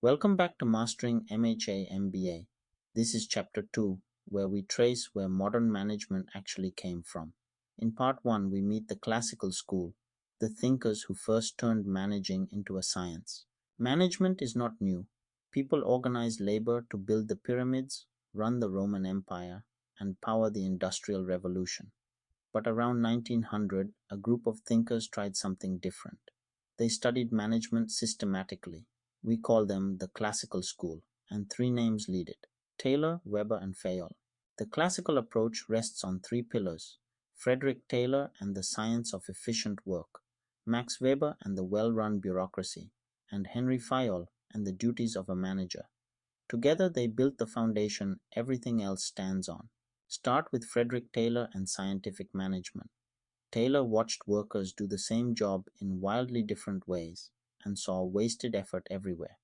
Welcome back to Mastering MHA MBA. This is Chapter 2, where we trace where modern management actually came from. In Part 1, we meet the classical school, the thinkers who first turned managing into a science. Management is not new. People organized labor to build the pyramids, run the Roman Empire, and power the Industrial Revolution. But around 1900, a group of thinkers tried something different. They studied management systematically. We call them the classical school, and three names lead it: Taylor, Weber, and Fayol. The classical approach rests on three pillars: Frederick Taylor and the science of efficient work, Max Weber and the well run bureaucracy, and Henry Fayol and the duties of a manager. Together they built the foundation everything else stands on. Start with Frederick Taylor and scientific management. Taylor watched workers do the same job in wildly different ways and saw wasted effort everywhere.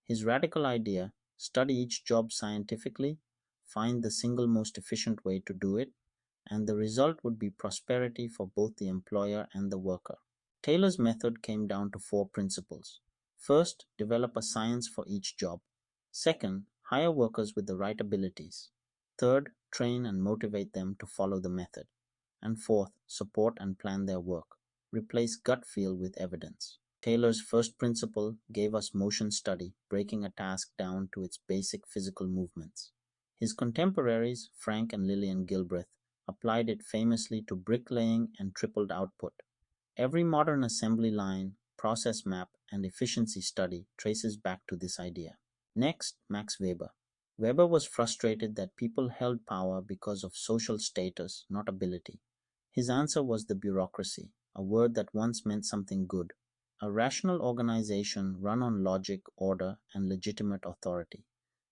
His radical idea: study each job scientifically, find the single most efficient way to do it, and the result would be prosperity for both the employer and the worker. Taylor's method came down to four principles. First, develop a science for each job. Second, hire workers with the right abilities. Third, train and motivate them to follow the method. And fourth, support and plan their work. Replace gut feel with evidence. Taylor's first principle gave us motion study, breaking a task down to its basic physical movements. His contemporaries, Frank and Lillian Gilbreth, applied it famously to bricklaying and tripled output. Every modern assembly line, process map, and efficiency study traces back to this idea. Next, Max Weber. Weber was frustrated that people held power because of social status, not ability. His answer was the bureaucracy, a word that once meant something good: a rational organization run on logic, order, and legitimate authority,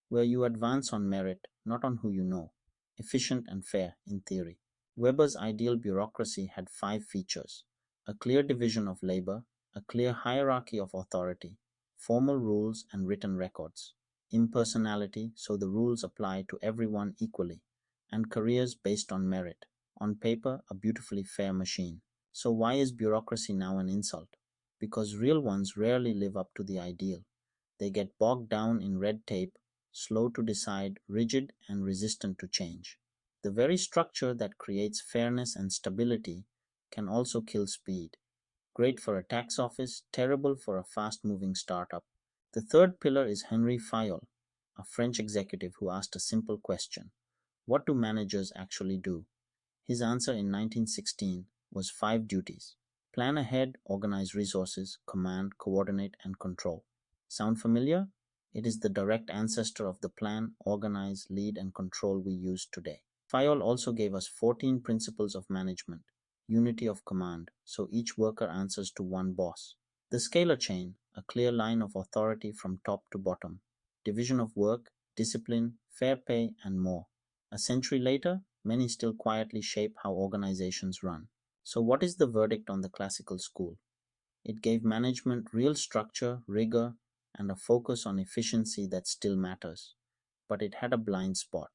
where you advance on merit, not on who you know. Efficient and fair, in theory. Weber's ideal bureaucracy had five features: a clear division of labor, a clear hierarchy of authority, formal rules and written records, impersonality, so the rules apply to everyone equally, and careers based on merit. On paper, a beautifully fair machine. So why is bureaucracy now an insult? Because real ones rarely live up to the ideal. They get bogged down in red tape, slow to decide, rigid, and resistant to change. The very structure that creates fairness and stability can also kill speed. Great for a tax office, terrible for a fast moving startup. The third pillar is Henry Fayol, a French executive who asked a simple question: what do managers actually do? His answer in 1916 was five duties: plan ahead, organize resources, command, coordinate, and control. Sound familiar? It is the direct ancestor of the plan, organize, lead, and control we use today. Fayol also gave us 14 principles of management: unity of command, so each worker answers to one boss; the scalar chain, a clear line of authority from top to bottom; division of work, discipline, fair pay, and more. A century later, many still quietly shape how organizations run. So, what is the verdict on the classical school? It gave management real structure, rigor, and a focus on efficiency that still matters. But it had a blind spot.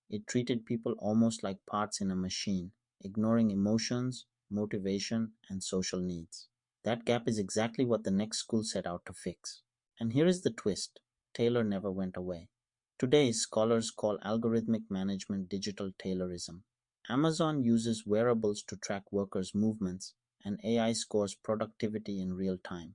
It treated people almost like parts in a machine, ignoring emotions, motivation, and social needs. That gap is exactly what the next school set out to fix. And here is the twist: Taylor never went away. Today, scholars call algorithmic management digital Taylorism. Amazon uses wearables to track workers' movements, and AI scores productivity in real time.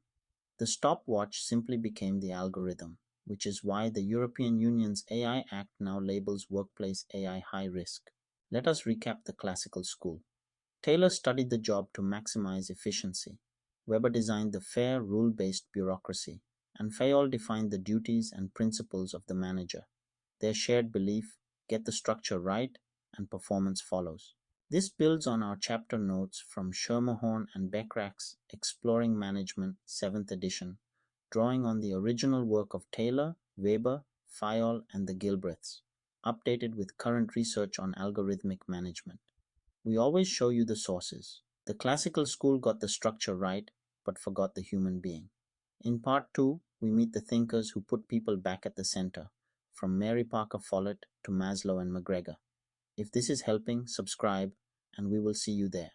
The stopwatch simply became the algorithm, which is why the European Union's AI Act now labels workplace AI high risk. Let us recap the classical school. Taylor studied the job to maximize efficiency. Weber designed the fair, rule based bureaucracy, and Fayol defined the duties and principles of the manager. Their shared belief: get the structure right, and performance follows. This builds on our chapter notes from Schermerhorn and Bachrach's Exploring Management, 7th edition, drawing on the original work of Taylor, Weber, Fayol, and the Gilbreths, updated with current research on algorithmic management. We always show you the sources. The classical school got the structure right, but forgot the human being. In part 2, we meet the thinkers who put people back at the center, from Mary Parker Follett to Maslow and McGregor. If this is helping, subscribe, and we will see you there.